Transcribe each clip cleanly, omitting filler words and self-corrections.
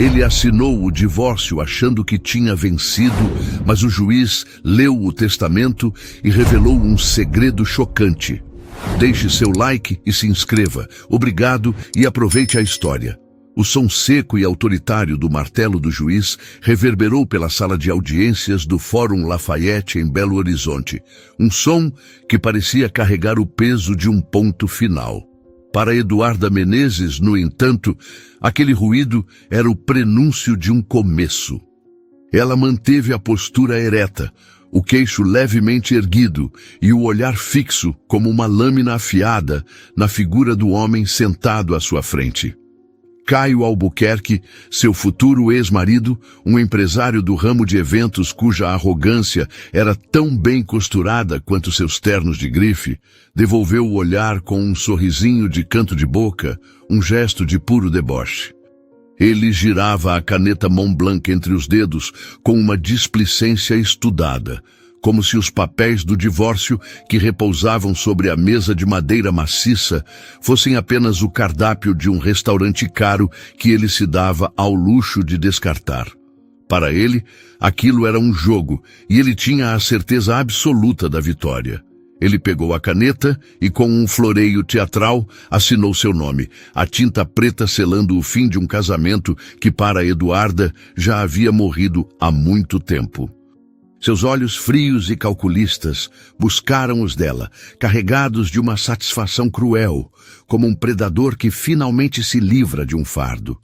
Ele assinou o divórcio achando que tinha vencido, mas o juiz leu o testamento e revelou um segredo chocante. Deixe seu like e se inscreva. Obrigado e aproveite a história. O som seco e autoritário do martelo do juiz reverberou pela sala de audiências do Fórum Lafayette em Belo Horizonte. Um som que parecia carregar o peso de um ponto final. Para Eduarda Menezes, no entanto, aquele ruído era o prenúncio de um começo. Ela manteve a postura ereta, o queixo levemente erguido e o olhar fixo como uma lâmina afiada na figura do homem sentado à sua frente. Caio Albuquerque, seu futuro ex-marido, um empresário do ramo de eventos cuja arrogância era tão bem costurada quanto seus ternos de grife, devolveu o olhar com um sorrisinho de canto de boca, um gesto de puro deboche. Ele girava a caneta Montblanc entre os dedos com uma displicência estudada, como se os papéis do divórcio que repousavam sobre a mesa de madeira maciça fossem apenas o cardápio de um restaurante caro que ele se dava ao luxo de descartar. Para ele, aquilo era um jogo e ele tinha a certeza absoluta da vitória. Ele pegou a caneta e, com um floreio teatral, assinou seu nome, a tinta preta selando o fim de um casamento que, para Eduarda, já havia morrido há muito tempo. Seus olhos frios e calculistas buscaram os dela, carregados de uma satisfação cruel, como um predador que finalmente se livra de um fardo.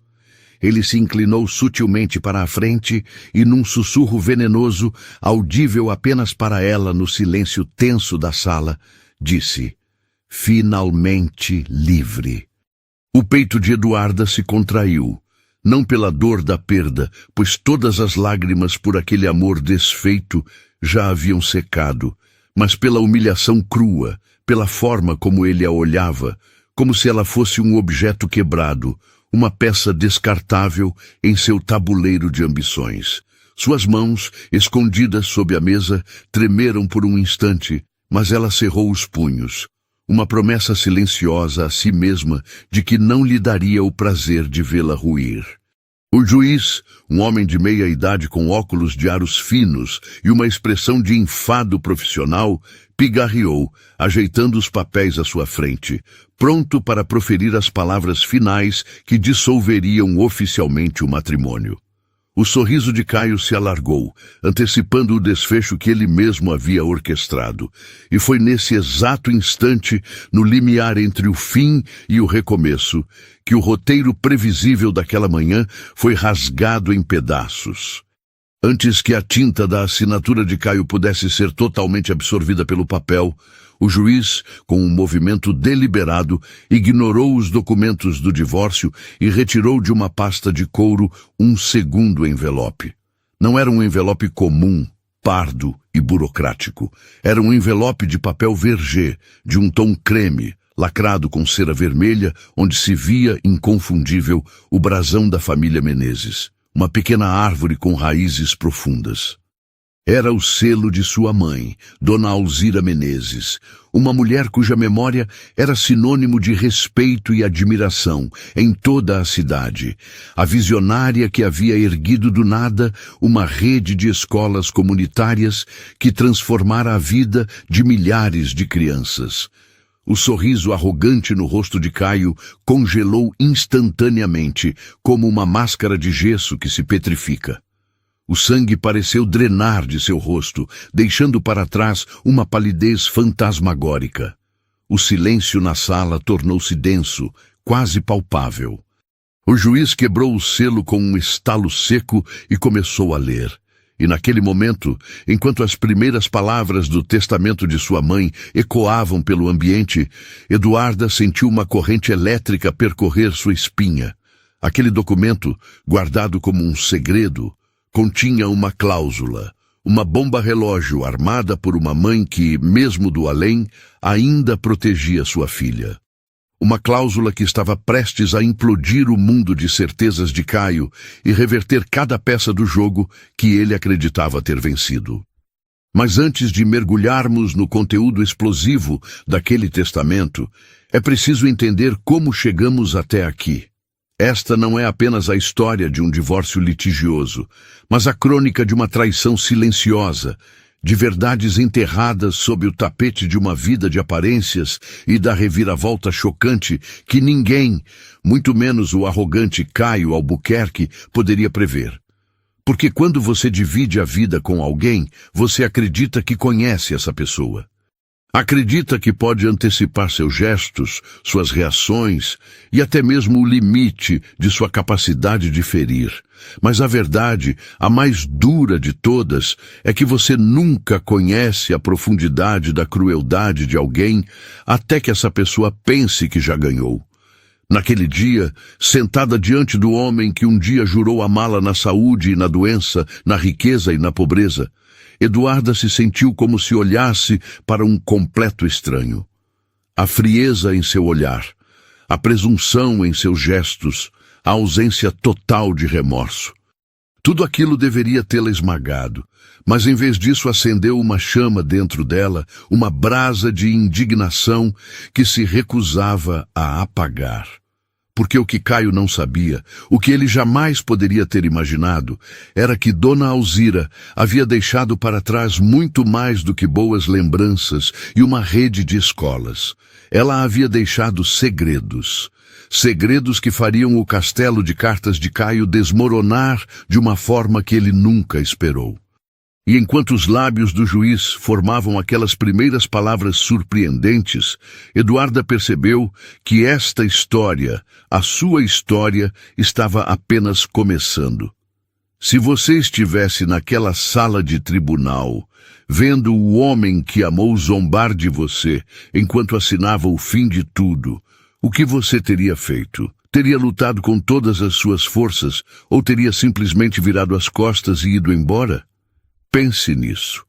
Ele se inclinou sutilmente para a frente e, num sussurro venenoso, audível apenas para ela no silêncio tenso da sala, disse: "Finalmente livre." O peito de Eduarda se contraiu. Não pela dor da perda, pois todas as lágrimas por aquele amor desfeito já haviam secado, mas pela humilhação crua, pela forma como ele a olhava, como se ela fosse um objeto quebrado, uma peça descartável em seu tabuleiro de ambições. Suas mãos, escondidas sob a mesa, tremeram por um instante, mas ela cerrou os punhos. Uma promessa silenciosa a si mesma de que não lhe daria o prazer de vê-la ruir. O juiz, um homem de meia idade com óculos de aros finos e uma expressão de enfado profissional, pigarreou, ajeitando os papéis à sua frente, pronto para proferir as palavras finais que dissolveriam oficialmente o matrimônio. O sorriso de Caio se alargou, antecipando o desfecho que ele mesmo havia orquestrado. E foi nesse exato instante, no limiar entre o fim e o recomeço, que o roteiro previsível daquela manhã foi rasgado em pedaços. Antes que a tinta da assinatura de Caio pudesse ser totalmente absorvida pelo papel, o juiz, com um movimento deliberado, ignorou os documentos do divórcio e retirou de uma pasta de couro um segundo envelope. Não era um envelope comum, pardo e burocrático. Era um envelope de papel vergê, de um tom creme, lacrado com cera vermelha, onde se via, inconfundível, o brasão da família Menezes, uma pequena árvore com raízes profundas. Era o selo de sua mãe, Dona Alzira Menezes, uma mulher cuja memória era sinônimo de respeito e admiração em toda a cidade, a visionária que havia erguido do nada uma rede de escolas comunitárias que transformara a vida de milhares de crianças. O sorriso arrogante no rosto de Caio congelou instantaneamente, como uma máscara de gesso que se petrifica. O sangue pareceu drenar de seu rosto, deixando para trás uma palidez fantasmagórica. O silêncio na sala tornou-se denso, quase palpável. O juiz quebrou o selo com um estalo seco e começou a ler. E naquele momento, enquanto as primeiras palavras do testamento de sua mãe ecoavam pelo ambiente, Eduarda sentiu uma corrente elétrica percorrer sua espinha. Aquele documento, guardado como um segredo, continha uma cláusula, uma bomba-relógio armada por uma mãe que, mesmo do além, ainda protegia sua filha. Uma cláusula que estava prestes a implodir o mundo de certezas de Caio e reverter cada peça do jogo que ele acreditava ter vencido. Mas antes de mergulharmos no conteúdo explosivo daquele testamento, é preciso entender como chegamos até aqui. Esta não é apenas a história de um divórcio litigioso, mas a crônica de uma traição silenciosa, de verdades enterradas sob o tapete de uma vida de aparências e da reviravolta chocante que ninguém, muito menos o arrogante Caio Albuquerque, poderia prever. Porque quando você divide a vida com alguém, você acredita que conhece essa pessoa. Acredita que pode antecipar seus gestos, suas reações e até mesmo o limite de sua capacidade de ferir. Mas a verdade, a mais dura de todas, é que você nunca conhece a profundidade da crueldade de alguém até que essa pessoa pense que já ganhou. Naquele dia, sentada diante do homem que um dia jurou amá-la na saúde e na doença, na riqueza e na pobreza, Eduarda se sentiu como se olhasse para um completo estranho. A frieza em seu olhar, a presunção em seus gestos, a ausência total de remorso. Tudo aquilo deveria tê-la esmagado, mas em vez disso acendeu uma chama dentro dela, uma brasa de indignação que se recusava a apagar. Porque o que Caio não sabia, o que ele jamais poderia ter imaginado, era que Dona Alzira havia deixado para trás muito mais do que boas lembranças e uma rede de escolas. Ela havia deixado segredos. Segredos que fariam o castelo de cartas de Caio desmoronar de uma forma que ele nunca esperou. E enquanto os lábios do juiz formavam aquelas primeiras palavras surpreendentes, Eduarda percebeu que esta história, a sua história, estava apenas começando. Se você estivesse naquela sala de tribunal, vendo o homem que amou zombar de você enquanto assinava o fim de tudo, o que você teria feito? Teria lutado com todas as suas forças ou teria simplesmente virado as costas e ido embora? Pense nisso.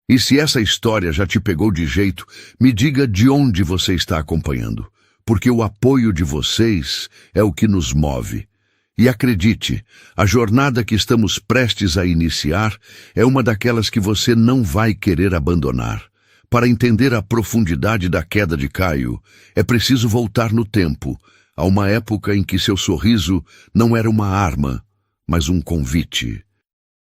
E se essa história já te pegou de jeito, me diga de onde você está acompanhando, porque o apoio de vocês é o que nos move. E acredite, a jornada que estamos prestes a iniciar é uma daquelas que você não vai querer abandonar. Para entender a profundidade da queda de Caio, é preciso voltar no tempo, a uma época em que seu sorriso não era uma arma, mas um convite.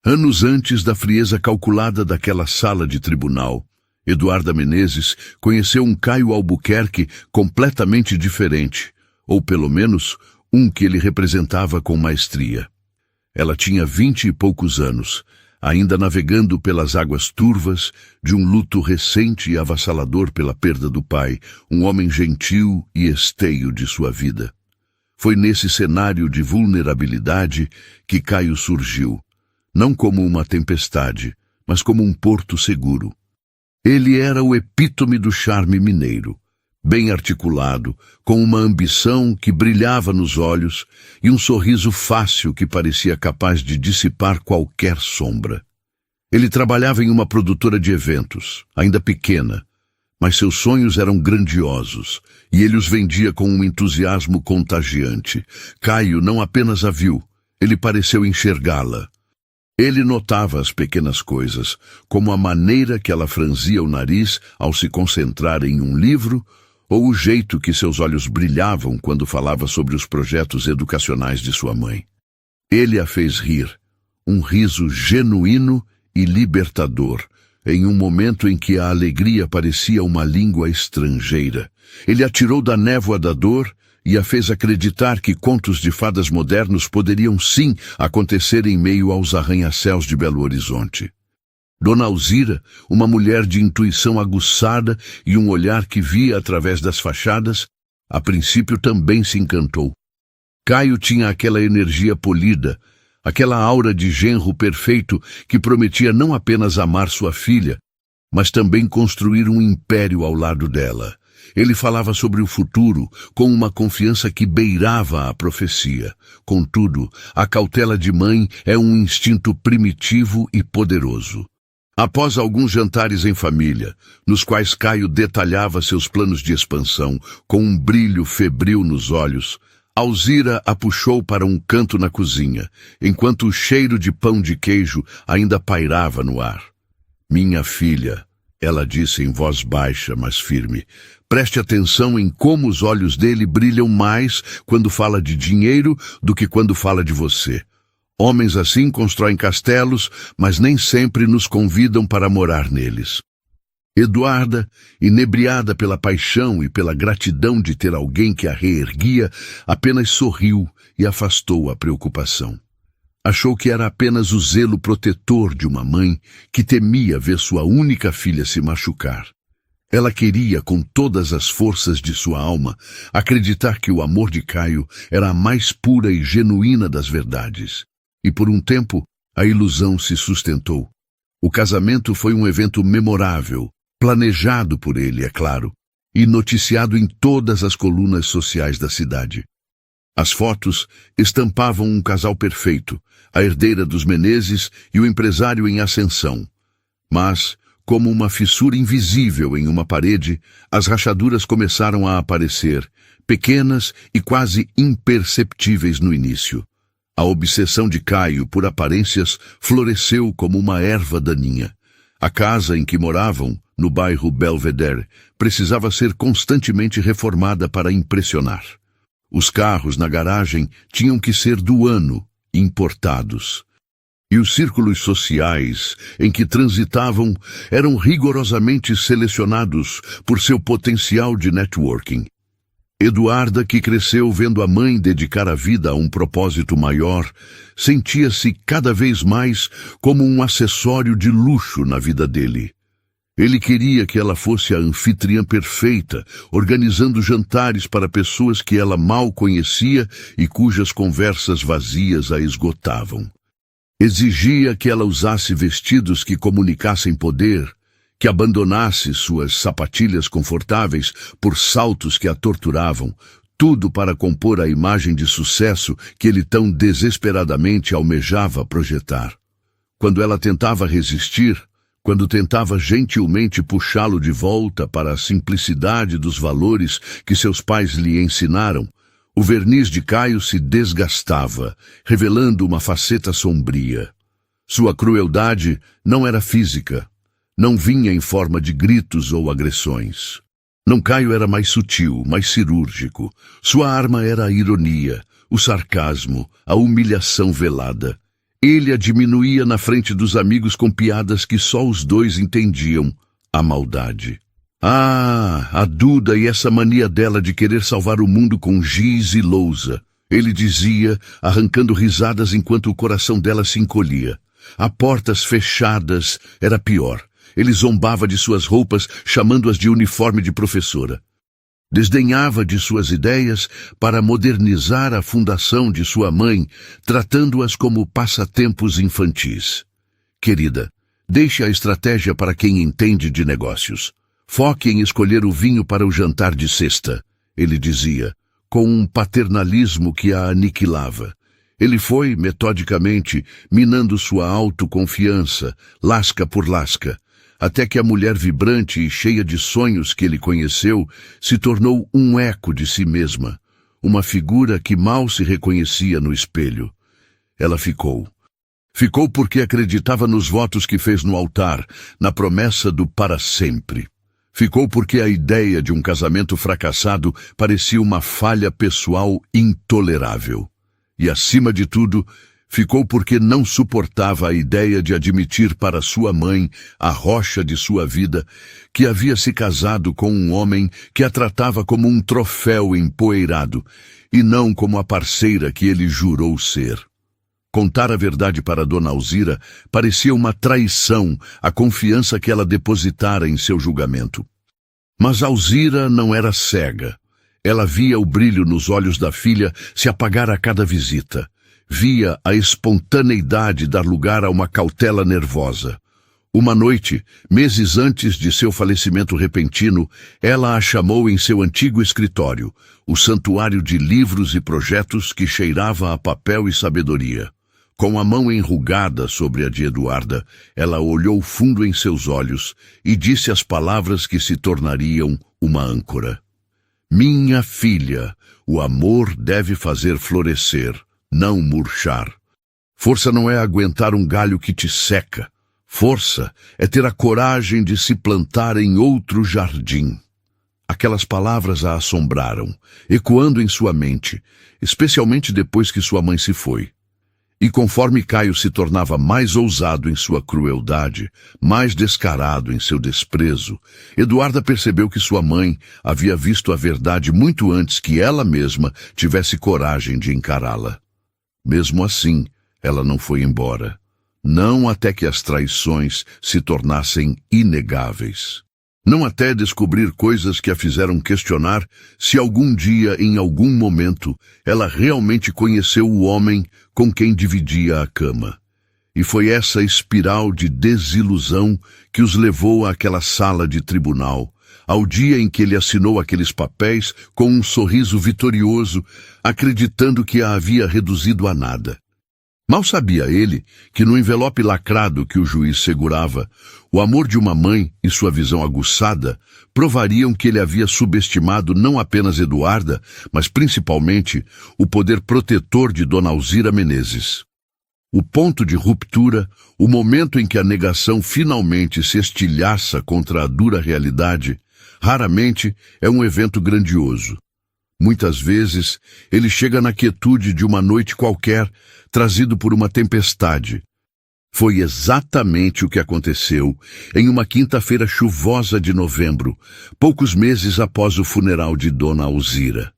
Anos antes da frieza calculada daquela sala de tribunal, Eduarda Menezes conheceu um Caio Albuquerque completamente diferente, ou pelo menos um que ele representava com maestria. Ela tinha 20 e poucos anos, ainda navegando pelas águas turvas de um luto recente e avassalador pela perda do pai, um homem gentil e esteio de sua vida. Foi nesse cenário de vulnerabilidade que Caio surgiu, não como uma tempestade, mas como um porto seguro. Ele era o epítome do charme mineiro, bem articulado, com uma ambição que brilhava nos olhos e um sorriso fácil que parecia capaz de dissipar qualquer sombra. Ele trabalhava em uma produtora de eventos, ainda pequena, mas seus sonhos eram grandiosos e ele os vendia com um entusiasmo contagiante. Caio não apenas a viu, ele pareceu enxergá-la. Ele notava as pequenas coisas, como a maneira que ela franzia o nariz ao se concentrar em um livro, ou o jeito que seus olhos brilhavam quando falava sobre os projetos educacionais de sua mãe. Ele a fez rir, um riso genuíno e libertador, em um momento em que a alegria parecia uma língua estrangeira. Ele a tirou da névoa da dor e a fez acreditar que contos de fadas modernos poderiam sim acontecer em meio aos arranha-céus de Belo Horizonte. Dona Alzira, uma mulher de intuição aguçada e um olhar que via através das fachadas, a princípio também se encantou. Caio tinha aquela energia polida, aquela aura de genro perfeito que prometia não apenas amar sua filha, mas também construir um império ao lado dela. Ele falava sobre o futuro com uma confiança que beirava a profecia. Contudo, a cautela de mãe é um instinto primitivo e poderoso. Após alguns jantares em família, nos quais Caio detalhava seus planos de expansão, com um brilho febril nos olhos, Alzira a puxou para um canto na cozinha, enquanto o cheiro de pão de queijo ainda pairava no ar. Minha filha, Ela disse em voz baixa, mas firme. Preste atenção em como os olhos dele brilham mais quando fala de dinheiro do que quando fala de você. Homens assim constroem castelos, mas nem sempre nos convidam para morar neles. Eduarda, inebriada pela paixão e pela gratidão de ter alguém que a reerguia, apenas sorriu e afastou a preocupação. Achou que era apenas o zelo protetor de uma mãe que temia ver sua única filha se machucar. Ela queria, com todas as forças de sua alma, acreditar que o amor de Caio era a mais pura e genuína das verdades. E por um tempo, a ilusão se sustentou. O casamento foi um evento memorável, planejado por ele, é claro, e noticiado em todas as colunas sociais da cidade. As fotos estampavam um casal perfeito, a herdeira dos Menezes e o empresário em ascensão. Mas, como uma fissura invisível em uma parede, as rachaduras começaram a aparecer, pequenas e quase imperceptíveis no início. A obsessão de Caio por aparências floresceu como uma erva daninha. A casa em que moravam, no bairro Belvedere, precisava ser constantemente reformada para impressionar. Os carros na garagem tinham que ser do ano, importados. E os círculos sociais em que transitavam eram rigorosamente selecionados por seu potencial de networking. Eduarda, que cresceu vendo a mãe dedicar a vida a um propósito maior, sentia-se cada vez mais como um acessório de luxo na vida dele. Ele queria que ela fosse a anfitriã perfeita, organizando jantares para pessoas que ela mal conhecia e cujas conversas vazias a esgotavam. Exigia que ela usasse vestidos que comunicassem poder, que abandonasse suas sapatilhas confortáveis por saltos que a torturavam, tudo para compor a imagem de sucesso que ele tão desesperadamente almejava projetar. Quando ela tentava resistir, quando tentava gentilmente puxá-lo de volta para a simplicidade dos valores que seus pais lhe ensinaram, o verniz de Caio se desgastava, revelando uma faceta sombria. Sua crueldade não era física, não vinha em forma de gritos ou agressões. Não, Caio era mais sutil, mais cirúrgico. Sua arma era a ironia, o sarcasmo, a humilhação velada. Ele a diminuía na frente dos amigos com piadas que só os dois entendiam, a maldade. Ah, a Duda e essa mania dela de querer salvar o mundo com giz e lousa, ele dizia, arrancando risadas enquanto o coração dela se encolhia. A portas fechadas era pior. Ele zombava de suas roupas, chamando-as de uniforme de professora. Desdenhava de suas ideias para modernizar a fundação de sua mãe, tratando-as como passatempos infantis. Querida, deixe a estratégia para quem entende de negócios. Foque em escolher o vinho para o jantar de sexta, ele dizia, com um paternalismo que a aniquilava. Ele foi, metodicamente, minando sua autoconfiança, lasca por lasca, até que a mulher vibrante e cheia de sonhos que ele conheceu se tornou um eco de si mesma, uma figura que mal se reconhecia no espelho. Ela ficou. Ficou porque acreditava nos votos que fez no altar, na promessa do para sempre. Ficou porque a ideia de um casamento fracassado parecia uma falha pessoal intolerável. E, acima de tudo, ficou porque não suportava a ideia de admitir para sua mãe, a rocha de sua vida, que havia se casado com um homem que a tratava como um troféu empoeirado, e não como a parceira que ele jurou ser. Contar a verdade para Dona Alzira parecia uma traição à confiança que ela depositara em seu julgamento. Mas Alzira não era cega. Ela via o brilho nos olhos da filha se apagar a cada visita. Via a espontaneidade dar lugar a uma cautela nervosa. Uma noite, meses antes de seu falecimento repentino, ela a chamou em seu antigo escritório, o santuário de livros e projetos que cheirava a papel e sabedoria. Com a mão enrugada sobre a de Eduarda, ela olhou fundo em seus olhos e disse as palavras que se tornariam uma âncora. Minha filha, o amor deve fazer florescer, não murchar. Força não é aguentar um galho que te seca. Força é ter a coragem de se plantar em outro jardim. Aquelas palavras a assombraram, ecoando em sua mente, especialmente depois que sua mãe se foi. E conforme Caio se tornava mais ousado em sua crueldade, mais descarado em seu desprezo, Eduarda percebeu que sua mãe havia visto a verdade muito antes que ela mesma tivesse coragem de encará-la. Mesmo assim, ela não foi embora. Não até que as traições se tornassem inegáveis. Não até descobrir coisas que a fizeram questionar se algum dia, em algum momento, ela realmente conheceu o homem com quem dividia a cama. E foi essa espiral de desilusão que os levou àquela sala de tribunal, ao dia em que ele assinou aqueles papéis com um sorriso vitorioso, acreditando que a havia reduzido a nada. Mal sabia ele que no envelope lacrado que o juiz segurava, o amor de uma mãe e sua visão aguçada provariam que ele havia subestimado não apenas Eduarda, mas principalmente o poder protetor de Dona Alzira Menezes. O ponto de ruptura, o momento em que a negação finalmente se estilhaça contra a dura realidade, raramente é um evento grandioso. Muitas vezes, ele chega na quietude de uma noite qualquer, trazido por uma tempestade. Foi exatamente o que aconteceu em uma quinta-feira chuvosa de novembro, poucos meses após o funeral de Dona Alzira.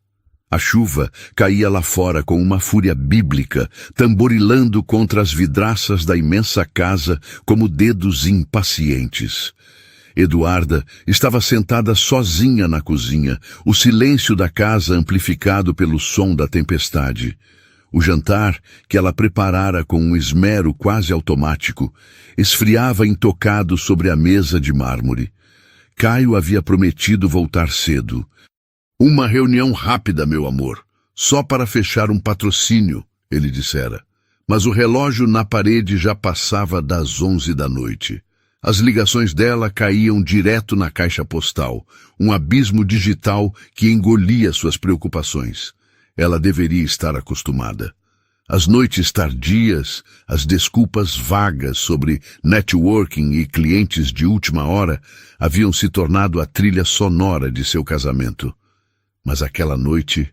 A chuva caía lá fora com uma fúria bíblica, tamborilando contra as vidraças da imensa casa como dedos impacientes. Eduarda estava sentada sozinha na cozinha, o silêncio da casa amplificado pelo som da tempestade. O jantar, que ela preparara com um esmero quase automático, esfriava intocado sobre a mesa de mármore. Caio havia prometido voltar cedo. Uma reunião rápida, meu amor, só para fechar um patrocínio, ele dissera. Mas o relógio na parede já passava das 11 da noite. As ligações dela caíam direto na caixa postal, um abismo digital que engolia suas preocupações. Ela deveria estar acostumada. As noites tardias, as desculpas vagas sobre networking e clientes de última hora haviam se tornado a trilha sonora de seu casamento. Mas aquela noite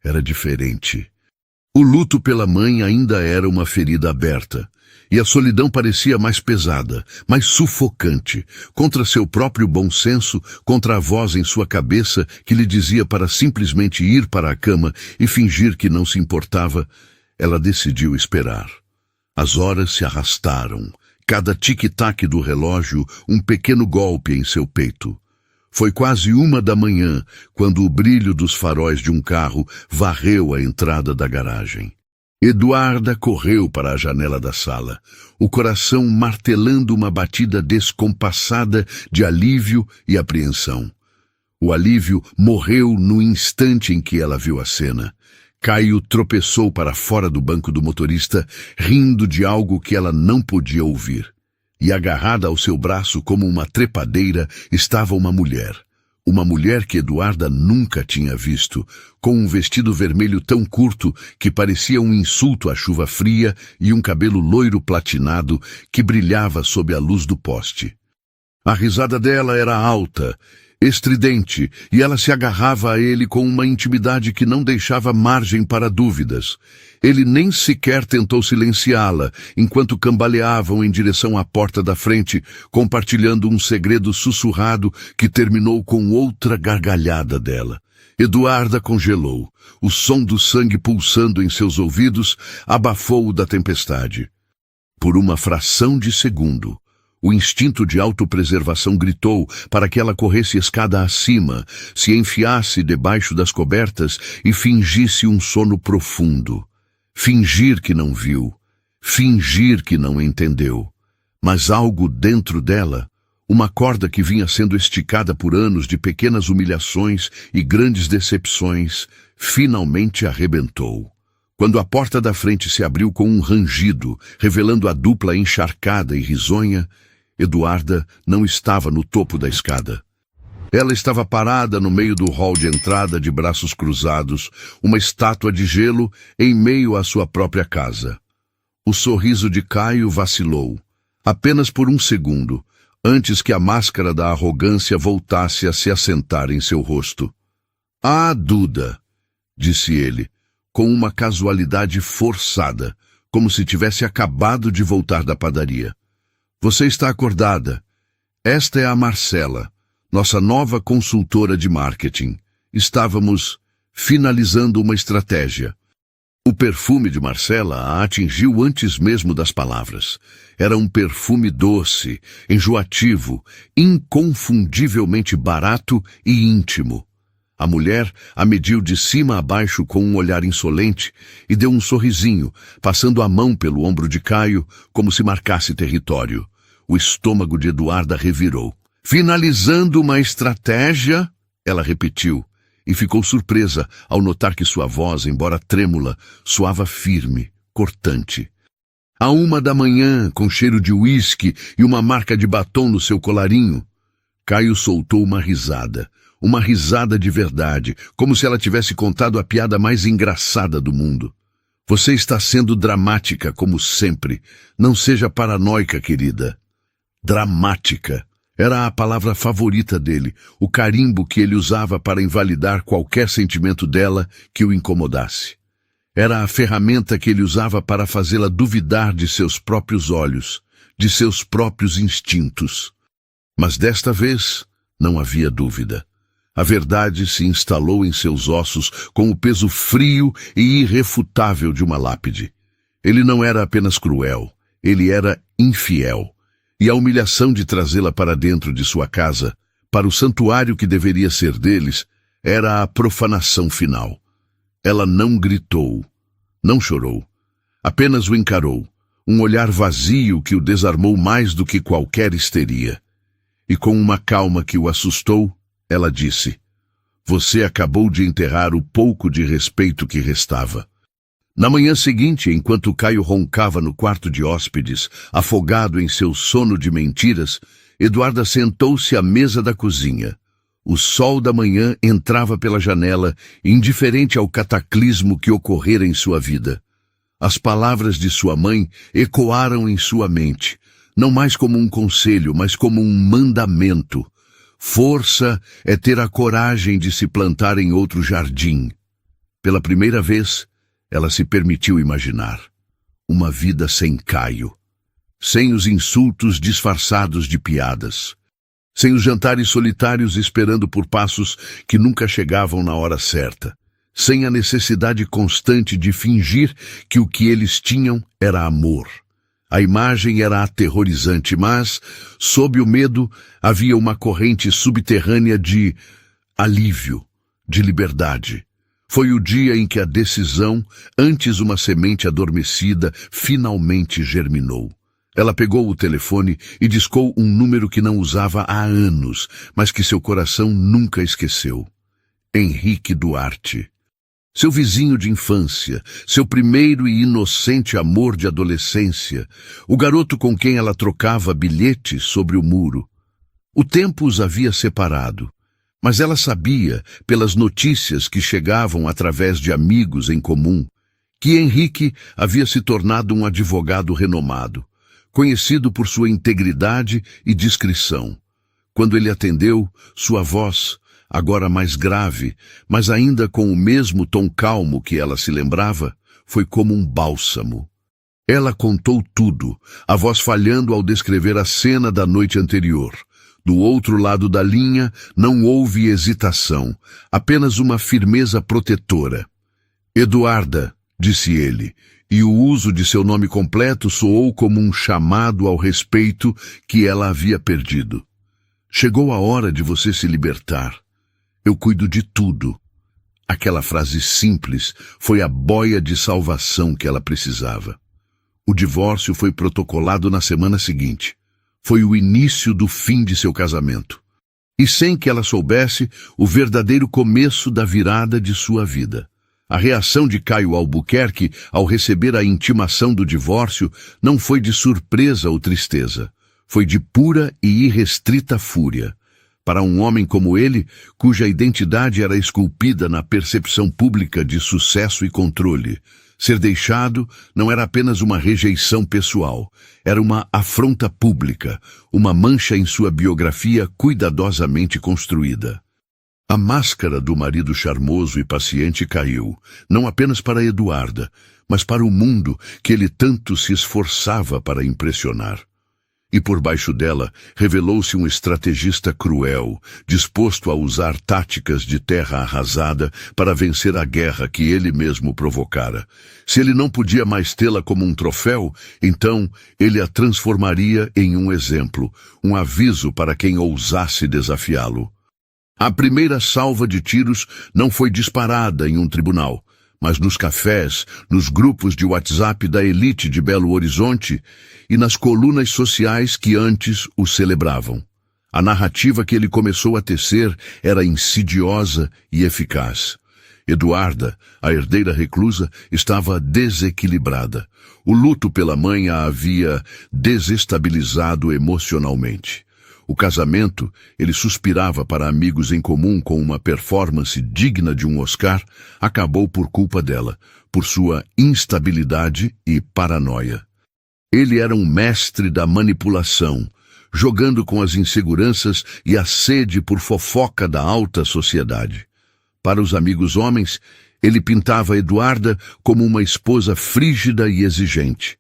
era diferente. O luto pela mãe ainda era uma ferida aberta. E a solidão parecia mais pesada, mais sufocante, contra seu próprio bom senso, contra a voz em sua cabeça que lhe dizia para simplesmente ir para a cama e fingir que não se importava. Ela decidiu esperar. As horas se arrastaram, cada tic-tac do relógio um pequeno golpe em seu peito. Foi quase 1 da manhã, quando o brilho dos faróis de um carro varreu a entrada da garagem. Eduarda correu para a janela da sala, o coração martelando uma batida descompassada de alívio e apreensão. O alívio morreu no instante em que ela viu a cena. Caio tropeçou para fora do banco do motorista, rindo de algo que ela não podia ouvir. E agarrada ao seu braço como uma trepadeira estava uma mulher. Uma mulher que Eduarda nunca tinha visto, com um vestido vermelho tão curto que parecia um insulto à chuva fria e um cabelo loiro platinado que brilhava sob a luz do poste. A risada dela era alta, estridente, e ela se agarrava a ele com uma intimidade que não deixava margem para dúvidas. Ele nem sequer tentou silenciá-la, enquanto cambaleavam em direção à porta da frente, compartilhando um segredo sussurrado que terminou com outra gargalhada dela. Eduarda congelou. O som do sangue pulsando em seus ouvidos abafou-o da tempestade. Por uma fração de segundo, o instinto de autopreservação gritou para que ela corresse escada acima, se enfiasse debaixo das cobertas e fingisse um sono profundo. Fingir que não viu, fingir que não entendeu. Mas algo dentro dela, uma corda que vinha sendo esticada por anos de pequenas humilhações e grandes decepções, finalmente arrebentou. Quando a porta da frente se abriu com um rangido, revelando a dupla encharcada e risonha, Eduarda não estava no topo da escada. Ela estava parada no meio do hall de entrada de braços cruzados, uma estátua de gelo em meio à sua própria casa. O sorriso de Caio vacilou. Apenas por um segundo, antes que a máscara da arrogância voltasse a se assentar em seu rosto. "Ah, Duda", disse ele, com uma casualidade forçada, como se tivesse acabado de voltar da padaria. "Você está acordada. Esta é a Marcela, nossa nova consultora de marketing. Estávamos finalizando uma estratégia." O perfume de Marcela a atingiu antes mesmo das palavras. Era um perfume doce, enjoativo, inconfundivelmente barato e íntimo. A mulher a mediu de cima a baixo com um olhar insolente e deu um sorrisinho, passando a mão pelo ombro de Caio, como se marcasse território. O estômago de Eduarda revirou. "Finalizando uma estratégia?" ela repetiu. E ficou surpresa ao notar que sua voz, embora trêmula, soava firme, cortante. "À 1 da manhã, com cheiro de uísque e uma marca de batom no seu colarinho." Caio soltou uma risada de verdade, como se ela tivesse contado a piada mais engraçada do mundo. "Você está sendo dramática, como sempre. Não seja paranoica, querida." Dramática. Era a palavra favorita dele, o carimbo que ele usava para invalidar qualquer sentimento dela que o incomodasse. Era a ferramenta que ele usava para fazê-la duvidar de seus próprios olhos, de seus próprios instintos. Mas desta vez não havia dúvida. A verdade se instalou em seus ossos com o peso frio e irrefutável de uma lápide. Ele não era apenas cruel, ele era infiel. E a humilhação de trazê-la para dentro de sua casa, para o santuário que deveria ser deles, era a profanação final. Ela não gritou, não chorou, apenas o encarou, um olhar vazio que o desarmou mais do que qualquer histeria. E com uma calma que o assustou, ela disse: "Você acabou de enterrar o pouco de respeito que restava." Na manhã seguinte, enquanto Caio roncava no quarto de hóspedes, afogado em seu sono de mentiras, Eduarda sentou-se à mesa da cozinha. O sol da manhã entrava pela janela, indiferente ao cataclismo que ocorrera em sua vida. As palavras de sua mãe ecoaram em sua mente, não mais como um conselho, mas como um mandamento. Força é ter a coragem de se plantar em outro jardim. Pela primeira vez, ela se permitiu imaginar uma vida sem Caio, sem os insultos disfarçados de piadas, sem os jantares solitários esperando por passos que nunca chegavam na hora certa, sem a necessidade constante de fingir que o que eles tinham era amor. A imagem era aterrorizante, mas, sob o medo, havia uma corrente subterrânea de alívio, de liberdade. Foi o dia em que a decisão, antes uma semente adormecida, finalmente germinou. Ela pegou o telefone e discou um número que não usava há anos, mas que seu coração nunca esqueceu. Henrique Duarte. Seu vizinho de infância, seu primeiro e inocente amor de adolescência, o garoto com quem ela trocava bilhetes sobre o muro. O tempo os havia separado. Mas ela sabia, pelas notícias que chegavam através de amigos em comum, que Henrique havia se tornado um advogado renomado, conhecido por sua integridade e discrição. Quando ele atendeu, sua voz, agora mais grave, mas ainda com o mesmo tom calmo que ela se lembrava, foi como um bálsamo. Ela contou tudo, a voz falhando ao descrever a cena da noite anterior. Do outro lado da linha, não houve hesitação, apenas uma firmeza protetora. "Eduarda", disse ele, e o uso de seu nome completo soou como um chamado ao respeito que ela havia perdido. "Chegou a hora de você se libertar. Eu cuido de tudo." Aquela frase simples foi a boia de salvação que ela precisava. O divórcio foi protocolado na semana seguinte. Foi o início do fim de seu casamento. E sem que ela soubesse, o verdadeiro começo da virada de sua vida. A reação de Caio Albuquerque ao receber a intimação do divórcio não foi de surpresa ou tristeza. Foi de pura e irrestrita fúria. Para um homem como ele, cuja identidade era esculpida na percepção pública de sucesso e controle, Ser deixado não era apenas uma rejeição pessoal, era uma afronta pública, uma mancha em sua biografia cuidadosamente construída. A máscara do marido charmoso e paciente caiu, não apenas para Eduarda, mas para o mundo que ele tanto se esforçava para impressionar. E por baixo dela revelou-se um estrategista cruel, disposto a usar táticas de terra arrasada para vencer a guerra que ele mesmo provocara. Se ele não podia mais tê-la como um troféu, então ele a transformaria em um exemplo, um aviso para quem ousasse desafiá-lo. A primeira salva de tiros não foi disparada em um tribunal, mas nos cafés, nos grupos de WhatsApp da elite de Belo Horizonte e nas colunas sociais que antes o celebravam. A narrativa que ele começou a tecer era insidiosa e eficaz. Eduarda, a herdeira reclusa, estava desequilibrada. O luto pela mãe a havia desestabilizado emocionalmente. O casamento, ele suspirava para amigos em comum com uma performance digna de um Oscar, acabou por culpa dela, por sua instabilidade e paranoia. Ele era um mestre da manipulação, jogando com as inseguranças e a sede por fofoca da alta sociedade. Para os amigos homens, ele pintava Eduarda como uma esposa frígida e exigente.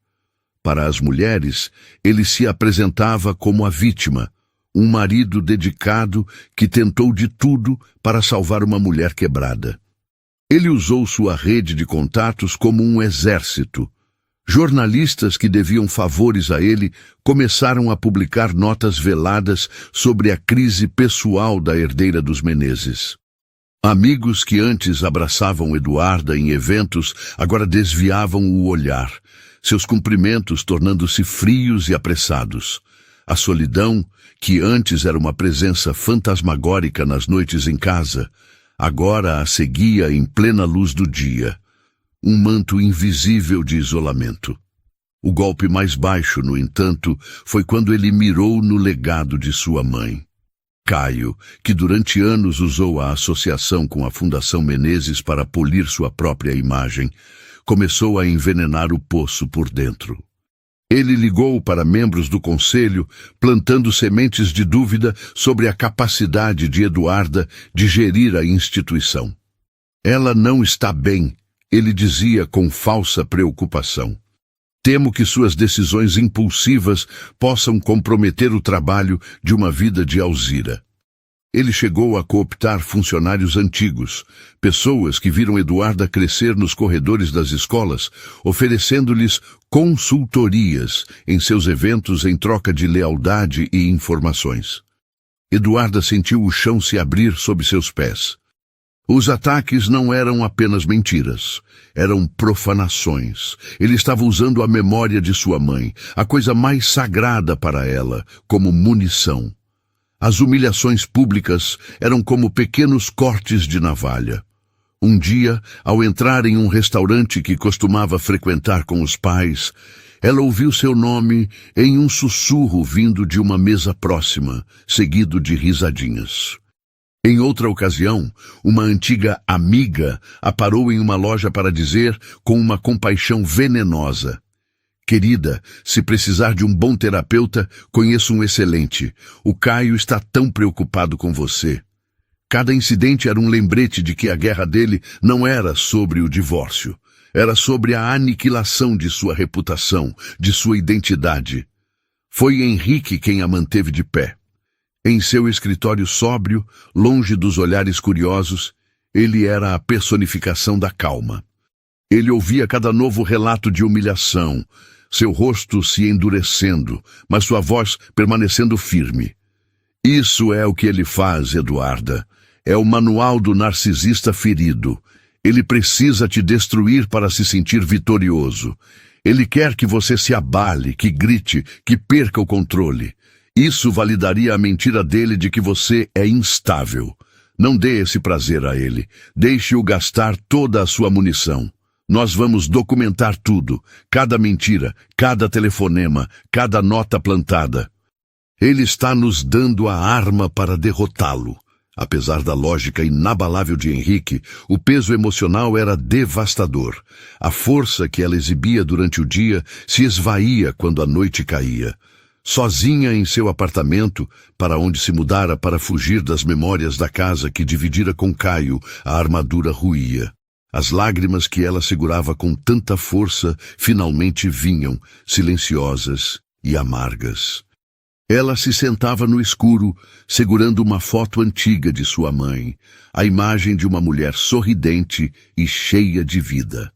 Para as mulheres, ele se apresentava como a vítima, um marido dedicado que tentou de tudo para salvar uma mulher quebrada. Ele usou sua rede de contatos como um exército. Jornalistas que deviam favores a ele começaram a publicar notas veladas sobre a crise pessoal da herdeira dos Menezes. Amigos que antes abraçavam Eduarda em eventos agora desviavam o olhar, seus cumprimentos tornando-se frios e apressados. A solidão, que antes era uma presença fantasmagórica nas noites em casa, agora a seguia em plena luz do dia. Um manto invisível de isolamento. O golpe mais baixo, no entanto, foi quando ele mirou no legado de sua mãe. Caio, que durante anos usou a associação com a Fundação Menezes para polir sua própria imagem, começou a envenenar o poço por dentro. Ele ligou para membros do conselho, plantando sementes de dúvida sobre a capacidade de Eduarda de gerir a instituição. Ela não está bem, ele dizia com falsa preocupação. Temo que suas decisões impulsivas possam comprometer o trabalho de uma vida de Alzira. Ele chegou a cooptar funcionários antigos, pessoas que viram Eduarda crescer nos corredores das escolas, oferecendo-lhes consultorias em seus eventos em troca de lealdade e informações. Eduarda sentiu o chão se abrir sob seus pés. Os ataques não eram apenas mentiras, eram profanações. Ele estava usando a memória de sua mãe, a coisa mais sagrada para ela, como munição. As humilhações públicas eram como pequenos cortes de navalha. Um dia, ao entrar em um restaurante que costumava frequentar com os pais, ela ouviu seu nome em um sussurro vindo de uma mesa próxima, seguido de risadinhas. Em outra ocasião, uma antiga amiga a parou em uma loja para dizer, com uma compaixão venenosa: "Querida, se precisar de um bom terapeuta, conheço um excelente. O Caio está tão preocupado com você." Cada incidente era um lembrete de que a guerra dele não era sobre o divórcio. Era sobre a aniquilação de sua reputação, de sua identidade. Foi Henrique quem a manteve de pé. Em seu escritório sóbrio, longe dos olhares curiosos, ele era a personificação da calma. Ele ouvia cada novo relato de humilhação, seu rosto se endurecendo, mas sua voz permanecendo firme. Isso é o que ele faz, Eduarda. É o manual do narcisista ferido. Ele precisa te destruir para se sentir vitorioso. Ele quer que você se abale, que grite, que perca o controle. Isso validaria a mentira dele de que você é instável. Não dê esse prazer a ele. Deixe-o gastar toda a sua munição. Nós vamos documentar tudo, cada mentira, cada telefonema, cada nota plantada. Ele está nos dando a arma para derrotá-lo. Apesar da lógica inabalável de Henrique, o peso emocional era devastador. A força que ela exibia durante o dia se esvaía quando a noite caía. Sozinha em seu apartamento, para onde se mudara para fugir das memórias da casa que dividira com Caio, a armadura ruía. As lágrimas que ela segurava com tanta força finalmente vinham, silenciosas e amargas. Ela se sentava no escuro, segurando uma foto antiga de sua mãe, a imagem de uma mulher sorridente e cheia de vida.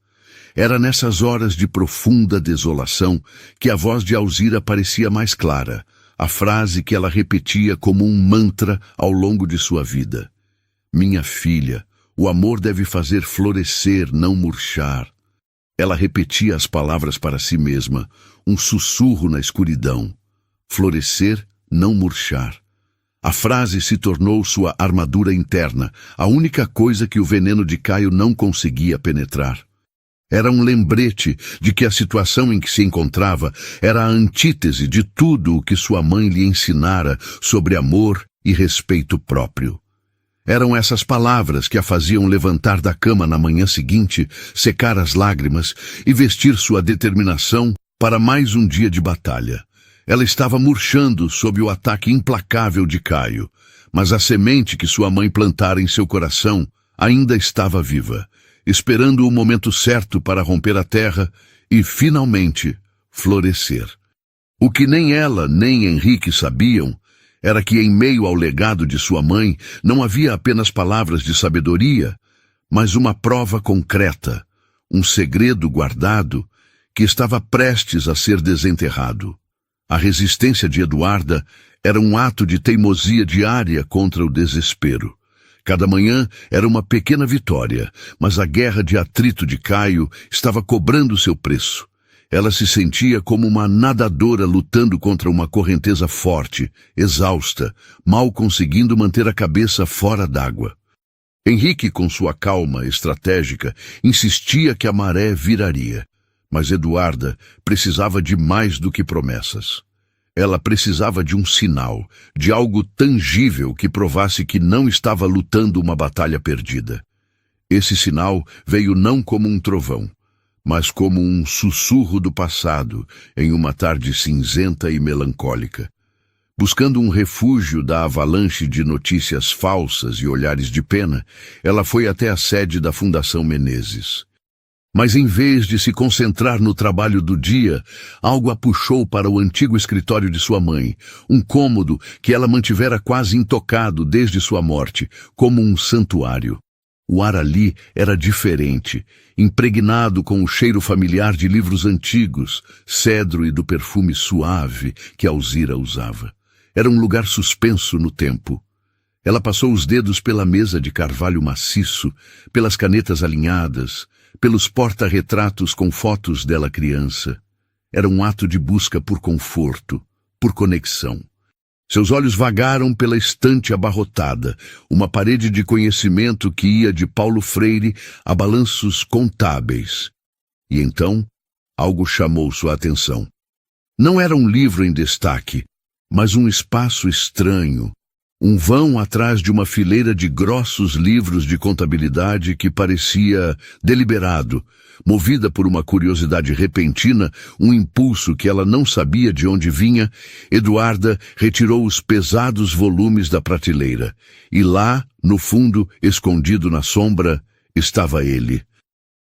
Era nessas horas de profunda desolação que a voz de Alzira parecia mais clara, a frase que ela repetia como um mantra ao longo de sua vida. Minha filha, o amor deve fazer florescer, não murchar. Ela repetia as palavras para si mesma, um sussurro na escuridão. Florescer, não murchar. A frase se tornou sua armadura interna, a única coisa que o veneno de Caio não conseguia penetrar. Era um lembrete de que a situação em que se encontrava era a antítese de tudo o que sua mãe lhe ensinara sobre amor e respeito próprio. Eram essas palavras que a faziam levantar da cama na manhã seguinte, secar as lágrimas e vestir sua determinação para mais um dia de batalha. Ela estava murchando sob o ataque implacável de Caio, mas a semente que sua mãe plantara em seu coração ainda estava viva, esperando o momento certo para romper a terra e, finalmente, florescer. O que nem ela nem Henrique sabiam era que, em meio ao legado de sua mãe, não havia apenas palavras de sabedoria, mas uma prova concreta, um segredo guardado que estava prestes a ser desenterrado. A resistência de Eduarda era um ato de teimosia diária contra o desespero. Cada manhã era uma pequena vitória, mas a guerra de atrito de Caio estava cobrando seu preço. Ela se sentia como uma nadadora lutando contra uma correnteza forte, exausta, mal conseguindo manter a cabeça fora d'água. Henrique, com sua calma estratégica, insistia que a maré viraria. Mas Eduarda precisava de mais do que promessas. Ela precisava de um sinal, de algo tangível que provasse que não estava lutando uma batalha perdida. Esse sinal veio não como um trovão, mas como um sussurro do passado em uma tarde cinzenta e melancólica. Buscando um refúgio da avalanche de notícias falsas e olhares de pena, ela foi até a sede da Fundação Menezes. Mas em vez de se concentrar no trabalho do dia, algo a puxou para o antigo escritório de sua mãe, um cômodo que ela mantivera quase intocado desde sua morte, como um santuário. O ar ali era diferente, impregnado com o cheiro familiar de livros antigos, cedro e do perfume suave que Alzira usava. Era um lugar suspenso no tempo. Ela passou os dedos pela mesa de carvalho maciço, pelas canetas alinhadas, pelos porta-retratos com fotos dela criança. Era um ato de busca por conforto, por conexão. Seus olhos vagaram pela estante abarrotada, uma parede de conhecimento que ia de Paulo Freire a balanços contábeis. E então, algo chamou sua atenção. Não era um livro em destaque, mas um espaço estranho, um vão atrás de uma fileira de grossos livros de contabilidade que parecia deliberado, movida por uma curiosidade repentina, um impulso que ela não sabia de onde vinha. Eduarda retirou os pesados volumes da prateleira, e lá, no fundo, escondido na sombra, estava ele.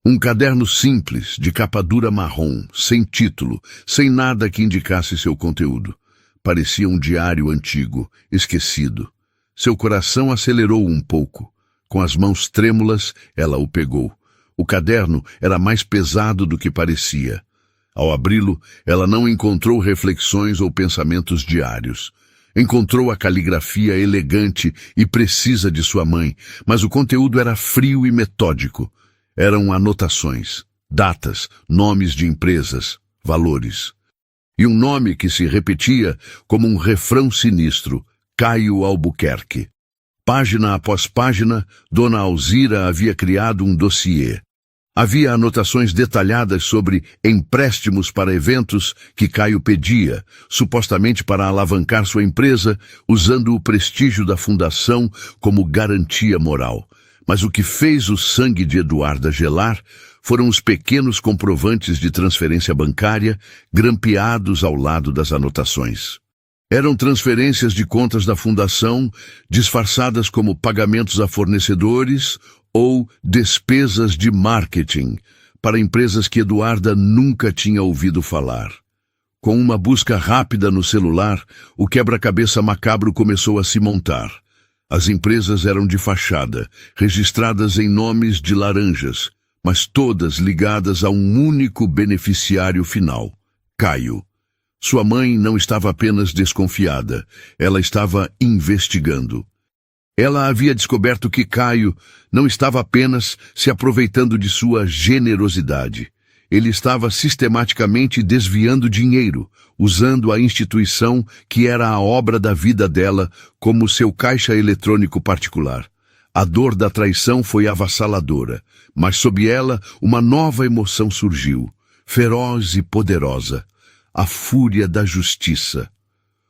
Um caderno simples, de capa dura marrom, sem título, sem nada que indicasse seu conteúdo. Parecia um diário antigo, esquecido. Seu coração acelerou um pouco. Com as mãos trêmulas, ela o pegou. O caderno era mais pesado do que parecia. Ao abri-lo, ela não encontrou reflexões ou pensamentos diários. Encontrou a caligrafia elegante e precisa de sua mãe, mas o conteúdo era frio e metódico. Eram anotações, datas, nomes de empresas, valores. E um nome que se repetia como um refrão sinistro: Caio Albuquerque. Página após página, Dona Alzira havia criado um dossiê. Havia anotações detalhadas sobre empréstimos para eventos que Caio pedia, supostamente para alavancar sua empresa, usando o prestígio da fundação como garantia moral. Mas o que fez o sangue de Eduarda gelar foram os pequenos comprovantes de transferência bancária grampeados ao lado das anotações. Eram transferências de contas da fundação, disfarçadas como pagamentos a fornecedores ou despesas de marketing para empresas que Eduarda nunca tinha ouvido falar. Com uma busca rápida no celular, o quebra-cabeça macabro começou a se montar. As empresas eram de fachada, registradas em nomes de laranjas, mas todas ligadas a um único beneficiário final, Caio. Sua mãe não estava apenas desconfiada, ela estava investigando. Ela havia descoberto que Caio não estava apenas se aproveitando de sua generosidade. Ele estava sistematicamente desviando dinheiro, usando a instituição que era a obra da vida dela como seu caixa eletrônico particular. A dor da traição foi avassaladora, mas sob ela uma nova emoção surgiu, feroz e poderosa, a fúria da justiça.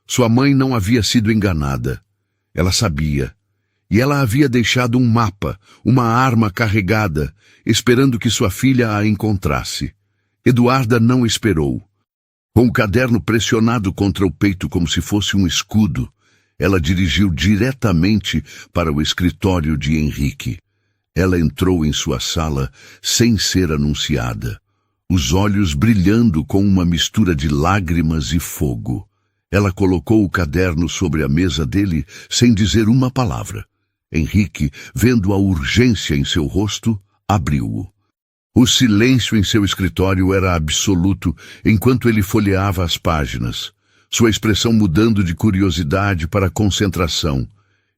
Sua mãe não havia sido enganada. Ela sabia. E ela havia deixado um mapa, uma arma carregada, esperando que sua filha a encontrasse. Eduarda não esperou. Com o caderno pressionado contra o peito como se fosse um escudo, ela dirigiu diretamente para o escritório de Henrique. Ela entrou em sua sala sem ser anunciada, os olhos brilhando com uma mistura de lágrimas e fogo. Ela colocou o caderno sobre a mesa dele sem dizer uma palavra. Henrique, vendo a urgência em seu rosto, abriu-o. O silêncio em seu escritório era absoluto enquanto ele folheava as páginas, sua expressão mudando de curiosidade para concentração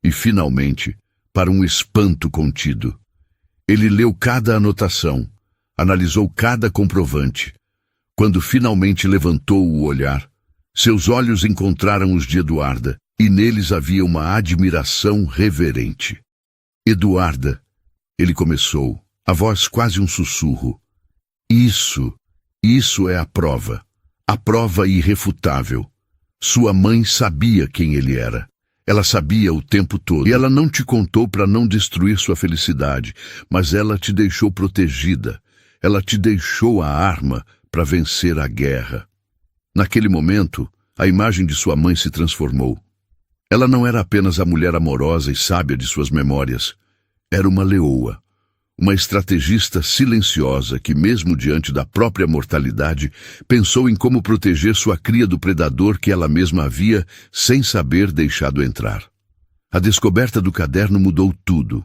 e, finalmente, para um espanto contido. Ele leu cada anotação, analisou cada comprovante. Quando finalmente levantou o olhar, seus olhos encontraram os de Eduarda, e neles havia uma admiração reverente. Eduarda, ele começou, a voz quase um sussurro. Isso é a prova irrefutável. Sua mãe sabia quem ele era. Ela sabia o tempo todo. E ela não te contou para não destruir sua felicidade, mas ela te deixou protegida. Ela te deixou a arma para vencer a guerra. Naquele momento, a imagem de sua mãe se transformou. Ela não era apenas a mulher amorosa e sábia de suas memórias. Era uma leoa, uma estrategista silenciosa que, mesmo diante da própria mortalidade, pensou em como proteger sua cria do predador que ela mesma havia, sem saber, deixado entrar. A descoberta do caderno mudou tudo.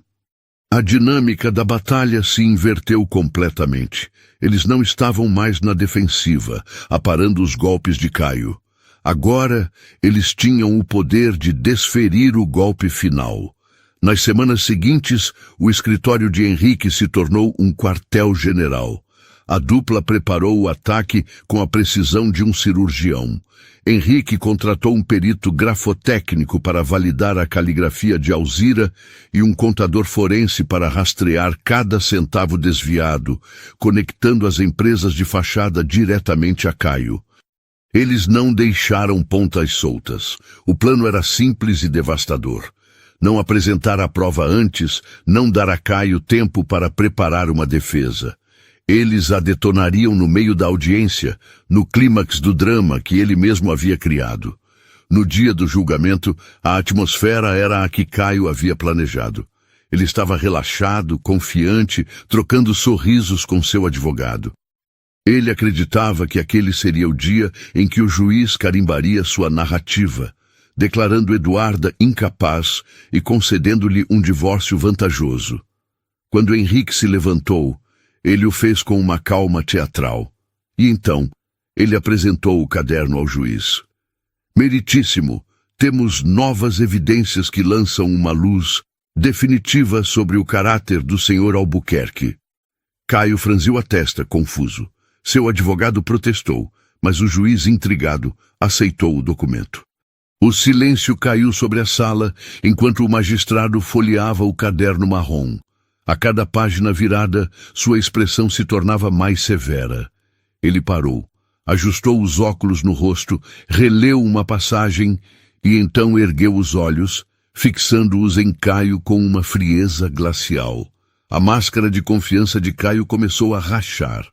A dinâmica da batalha se inverteu completamente. Eles não estavam mais na defensiva, aparando os golpes de Caio. Agora, eles tinham o poder de desferir o golpe final. Nas semanas seguintes, o escritório de Henrique se tornou um quartel-general. A dupla preparou o ataque com a precisão de um cirurgião. Henrique contratou um perito grafotécnico para validar a caligrafia de Alzira e um contador forense para rastrear cada centavo desviado, conectando as empresas de fachada diretamente a Caio. Eles não deixaram pontas soltas. O plano era simples e devastador. Não apresentar a prova antes, não dar a Caio tempo para preparar uma defesa. Eles a detonariam no meio da audiência, no clímax do drama que ele mesmo havia criado. No dia do julgamento, a atmosfera era a que Caio havia planejado. Ele estava relaxado, confiante, trocando sorrisos com seu advogado. Ele acreditava que aquele seria o dia em que o juiz carimbaria sua narrativa, declarando Eduarda incapaz e concedendo-lhe um divórcio vantajoso. Quando Henrique se levantou, ele o fez com uma calma teatral. E então, ele apresentou o caderno ao juiz. Meritíssimo, temos novas evidências que lançam uma luz definitiva sobre o caráter do senhor Albuquerque. Caio franziu a testa, confuso. Seu advogado protestou, mas o juiz, intrigado, aceitou o documento. O silêncio caiu sobre a sala enquanto o magistrado folheava o caderno marrom. A cada página virada, sua expressão se tornava mais severa. Ele parou, ajustou os óculos no rosto, releu uma passagem e então ergueu os olhos, fixando-os em Caio com uma frieza glacial. A máscara de confiança de Caio começou a rachar.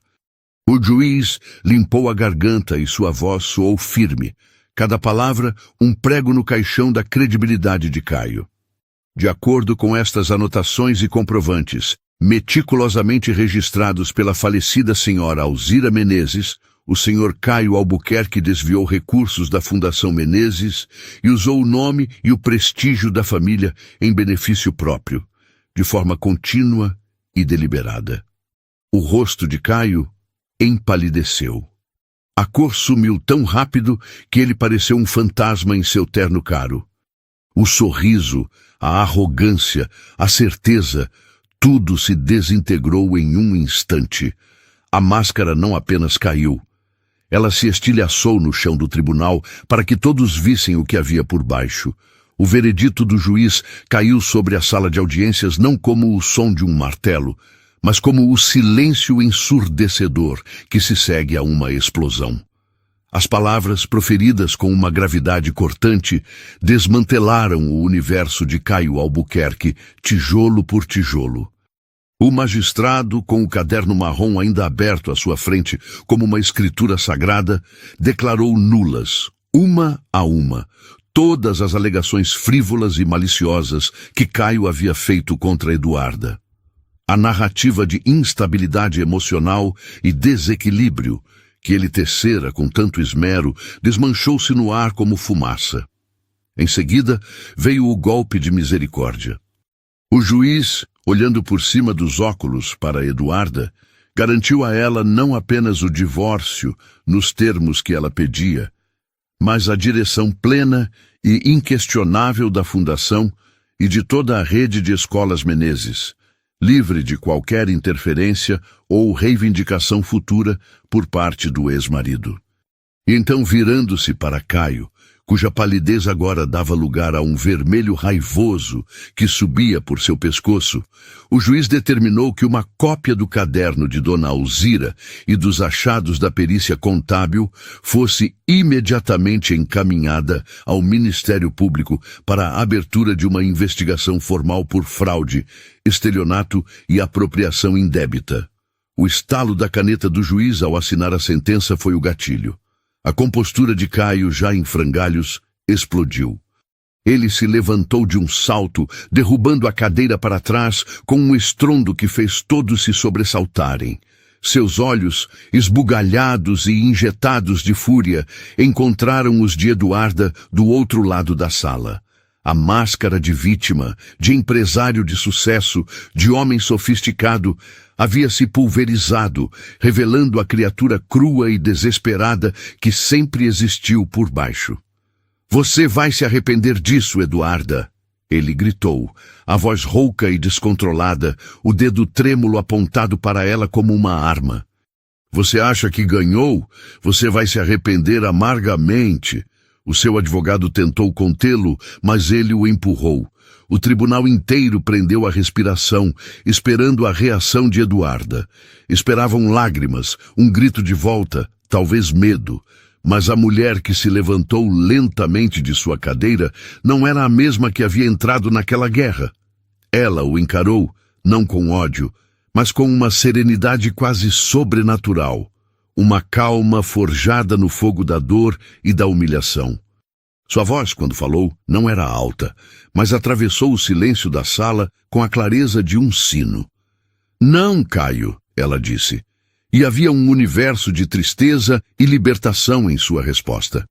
O juiz limpou a garganta e sua voz soou firme. Cada palavra, um prego no caixão da credibilidade de Caio. De acordo com estas anotações e comprovantes, meticulosamente registrados pela falecida senhora Alzira Menezes, o senhor Caio Albuquerque desviou recursos da Fundação Menezes e usou o nome e o prestígio da família em benefício próprio, de forma contínua e deliberada. O rosto de Caio empalideceu. A cor sumiu tão rápido que ele pareceu um fantasma em seu terno caro. O sorriso, a arrogância, a certeza, tudo se desintegrou em um instante. A máscara não apenas caiu. Ela se estilhaçou no chão do tribunal para que todos vissem o que havia por baixo. O veredito do juiz caiu sobre a sala de audiências não como o som de um martelo, mas como o silêncio ensurdecedor que se segue a uma explosão. As palavras, proferidas com uma gravidade cortante, desmantelaram o universo de Caio Albuquerque, tijolo por tijolo. O magistrado, com o caderno marrom ainda aberto à sua frente como uma escritura sagrada, declarou nulas, uma a uma, todas as alegações frívolas e maliciosas que Caio havia feito contra Eduarda. A narrativa de instabilidade emocional e desequilíbrio que ele tecera com tanto esmero desmanchou-se no ar como fumaça. Em seguida, veio o golpe de misericórdia. O juiz, olhando por cima dos óculos para Eduarda, garantiu a ela não apenas o divórcio nos termos que ela pedia, mas a direção plena e inquestionável da Fundação e de toda a rede de escolas Menezes, livre de qualquer interferência ou reivindicação futura por parte do ex-marido. Então, virando-se para Caio, cuja palidez agora dava lugar a um vermelho raivoso que subia por seu pescoço, o juiz determinou que uma cópia do caderno de Dona Alzira e dos achados da perícia contábil fosse imediatamente encaminhada ao Ministério Público para a abertura de uma investigação formal por fraude, estelionato e apropriação indébita. O estalo da caneta do juiz ao assinar a sentença foi o gatilho. A compostura de Caio, já em frangalhos, explodiu. Ele se levantou de um salto, derrubando a cadeira para trás com um estrondo que fez todos se sobressaltarem. Seus olhos, esbugalhados e injetados de fúria, encontraram os de Eduarda do outro lado da sala. A máscara de vítima, de empresário de sucesso, de homem sofisticado, havia se pulverizado, revelando a criatura crua e desesperada que sempre existiu por baixo. "Você vai se arrepender disso, Eduarda!" Ele gritou, a voz rouca e descontrolada, o dedo trêmulo apontado para ela como uma arma. "Você acha que ganhou? Você vai se arrepender amargamente." O seu advogado tentou contê-lo, mas ele o empurrou. O tribunal inteiro prendeu a respiração, esperando a reação de Eduarda. Esperavam lágrimas, um grito de volta, talvez medo. Mas a mulher que se levantou lentamente de sua cadeira não era a mesma que havia entrado naquela guerra. Ela o encarou, não com ódio, mas com uma serenidade quase sobrenatural. Uma calma forjada no fogo da dor e da humilhação. Sua voz, quando falou, não era alta, mas atravessou o silêncio da sala com a clareza de um sino. "Não, Caio", ela disse, e havia um universo de tristeza e libertação em sua resposta.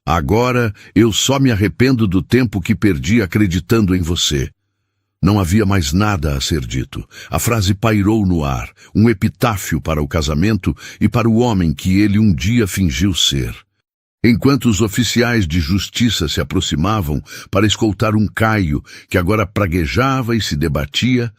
"Agora eu só me arrependo do tempo que perdi acreditando em você." Não havia mais nada a ser dito. A frase pairou no ar, um epitáfio para o casamento e para o homem que ele um dia fingiu ser. Enquanto os oficiais de justiça se aproximavam para escoltar um Caio que agora praguejava e se debatia,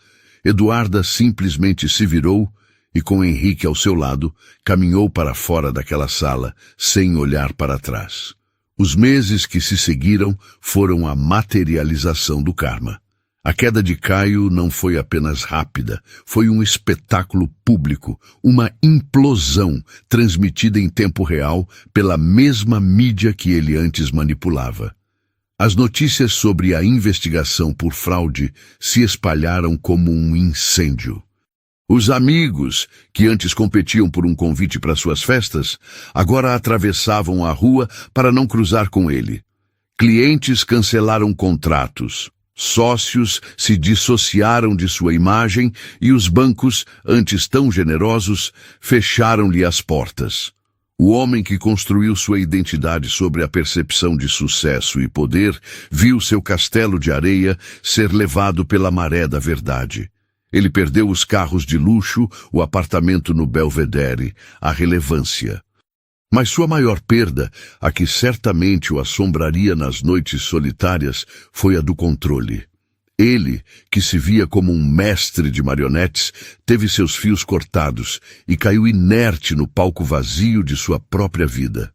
Eduarda simplesmente se virou e, com Henrique ao seu lado, caminhou para fora daquela sala, sem olhar para trás. Os meses que se seguiram foram a materialização do karma. A queda de Caio não foi apenas rápida, foi um espetáculo público, uma implosão transmitida em tempo real pela mesma mídia que ele antes manipulava. As notícias sobre a investigação por fraude se espalharam como um incêndio. Os amigos, que antes competiam por um convite para suas festas, agora atravessavam a rua para não cruzar com ele. Clientes cancelaram contratos. Sócios se dissociaram de sua imagem e os bancos, antes tão generosos, fecharam-lhe as portas. O homem que construiu sua identidade sobre a percepção de sucesso e poder viu seu castelo de areia ser levado pela maré da verdade. Ele perdeu os carros de luxo, o apartamento no Belvedere, a relevância. Mas sua maior perda, a que certamente o assombraria nas noites solitárias, foi a do controle. Ele, que se via como um mestre de marionetes, teve seus fios cortados e caiu inerte no palco vazio de sua própria vida.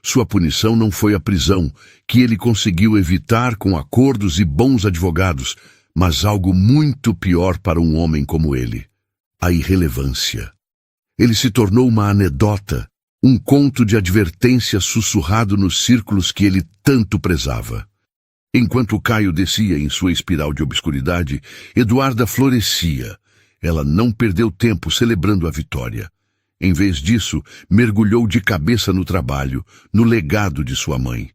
Sua punição não foi a prisão, que ele conseguiu evitar com acordos e bons advogados, mas algo muito pior para um homem como ele: a irrelevância. Ele se tornou uma anedota, um conto de advertência sussurrado nos círculos que ele tanto prezava. Enquanto Caio descia em sua espiral de obscuridade, Eduarda florescia. Ela não perdeu tempo celebrando a vitória. Em vez disso, mergulhou de cabeça no trabalho, no legado de sua mãe.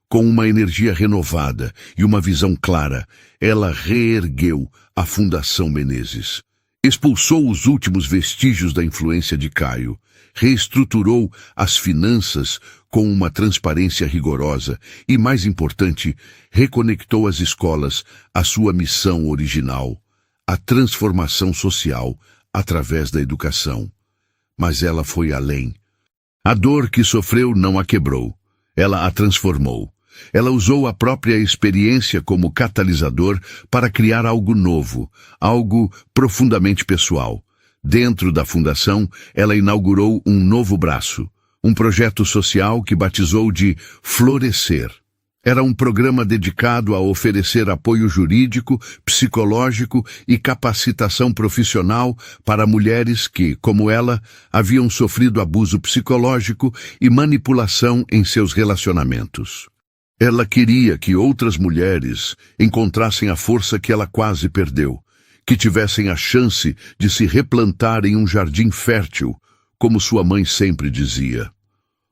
Com uma energia renovada e uma visão clara, ela reergueu a Fundação Menezes. Expulsou os últimos vestígios da influência de Caio, reestruturou as finanças com uma transparência rigorosa e, mais importante, reconectou as escolas à sua missão original, a transformação social através da educação. Mas ela foi além. A dor que sofreu não a quebrou, ela a transformou. Ela usou a própria experiência como catalisador para criar algo novo, algo profundamente pessoal. Dentro da fundação, ela inaugurou um novo braço, um projeto social que batizou de Florescer. Era um programa dedicado a oferecer apoio jurídico, psicológico e capacitação profissional para mulheres que, como ela, haviam sofrido abuso psicológico e manipulação em seus relacionamentos. Ela queria que outras mulheres encontrassem a força que ela quase perdeu, que tivessem a chance de se replantar em um jardim fértil, como sua mãe sempre dizia.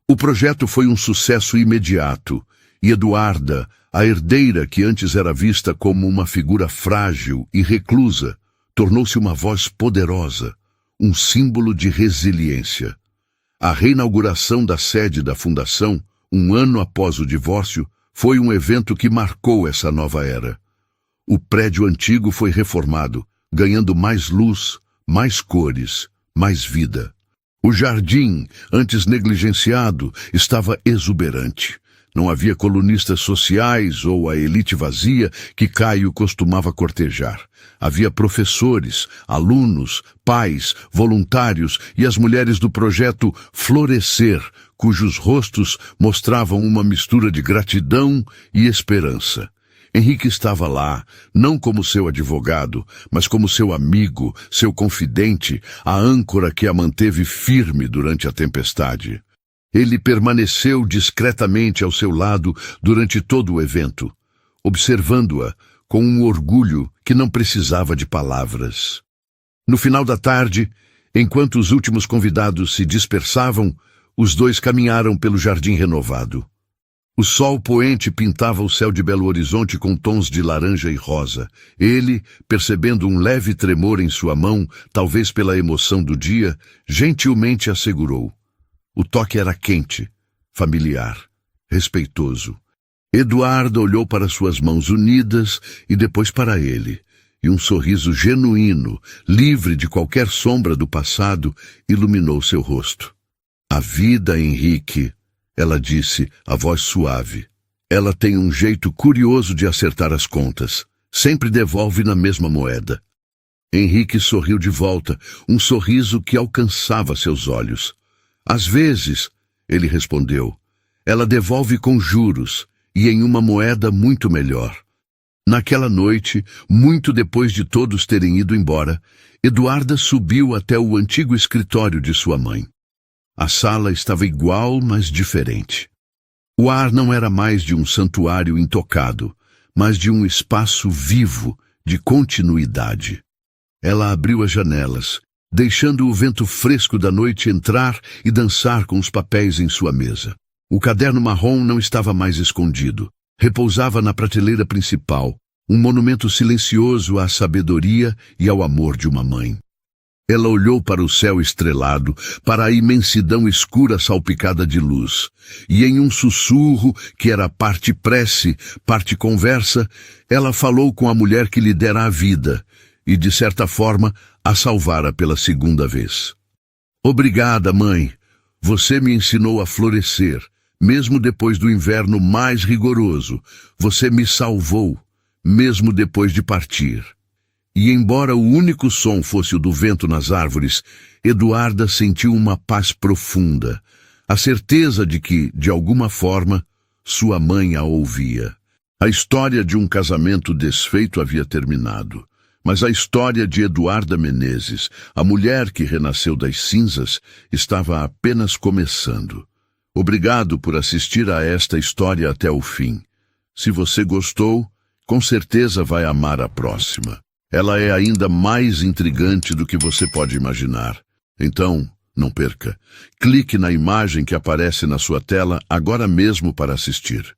O projeto foi um sucesso imediato, e Eduarda, a herdeira que antes era vista como uma figura frágil e reclusa, tornou-se uma voz poderosa, um símbolo de resiliência. A reinauguração da sede da fundação, um ano após o divórcio, foi um evento que marcou essa nova era. O prédio antigo foi reformado, ganhando mais luz, mais cores, mais vida. O jardim, antes negligenciado, estava exuberante. Não havia colunistas sociais ou a elite vazia que Caio costumava cortejar. Havia professores, alunos, pais, voluntários e as mulheres do projeto Florescer, cujos rostos mostravam uma mistura de gratidão e esperança. Henrique estava lá, não como seu advogado, mas como seu amigo, seu confidente, a âncora que a manteve firme durante a tempestade. Ele permaneceu discretamente ao seu lado durante todo o evento, observando-a com um orgulho que não precisava de palavras. No final da tarde, enquanto os últimos convidados se dispersavam, os dois caminharam pelo jardim renovado. O sol poente pintava o céu de Belo Horizonte com tons de laranja e rosa. Ele, percebendo um leve tremor em sua mão, talvez pela emoção do dia, gentilmente assegurou. O toque era quente, familiar, respeitoso. Eduardo olhou para suas mãos unidas e depois para ele, e um sorriso genuíno, livre de qualquer sombra do passado, iluminou seu rosto. A vida, Henrique, ela disse, a voz suave. Ela tem um jeito curioso de acertar as contas. Sempre devolve na mesma moeda. Henrique sorriu de volta, um sorriso que alcançava seus olhos. Às vezes, ele respondeu, ela devolve com juros e em uma moeda muito melhor. Naquela noite, muito depois de todos terem ido embora, Eduarda subiu até o antigo escritório de sua mãe. A sala estava igual, mas diferente. O ar não era mais de um santuário intocado, mas de um espaço vivo, de continuidade. Ela abriu as janelas, deixando o vento fresco da noite entrar e dançar com os papéis em sua mesa. O caderno marrom não estava mais escondido. Repousava na prateleira principal, um monumento silencioso à sabedoria e ao amor de uma mãe. Ela olhou para o céu estrelado, para a imensidão escura salpicada de luz, e em um sussurro, que era parte prece, parte conversa, ela falou com a mulher que lhe dera a vida, e, de certa forma, a salvara pela segunda vez. Obrigada, mãe. Você me ensinou a florescer, mesmo depois do inverno mais rigoroso. Você me salvou, mesmo depois de partir. E embora o único som fosse o do vento nas árvores, Eduarda sentiu uma paz profunda, a certeza de que, de alguma forma, sua mãe a ouvia. A história de um casamento desfeito havia terminado, mas a história de Eduarda Menezes, a mulher que renasceu das cinzas, estava apenas começando. Obrigado por assistir a esta história até o fim. Se você gostou, com certeza vai amar a próxima. Ela é ainda mais intrigante do que você pode imaginar. Então, não perca. Clique na imagem que aparece na sua tela agora mesmo para assistir.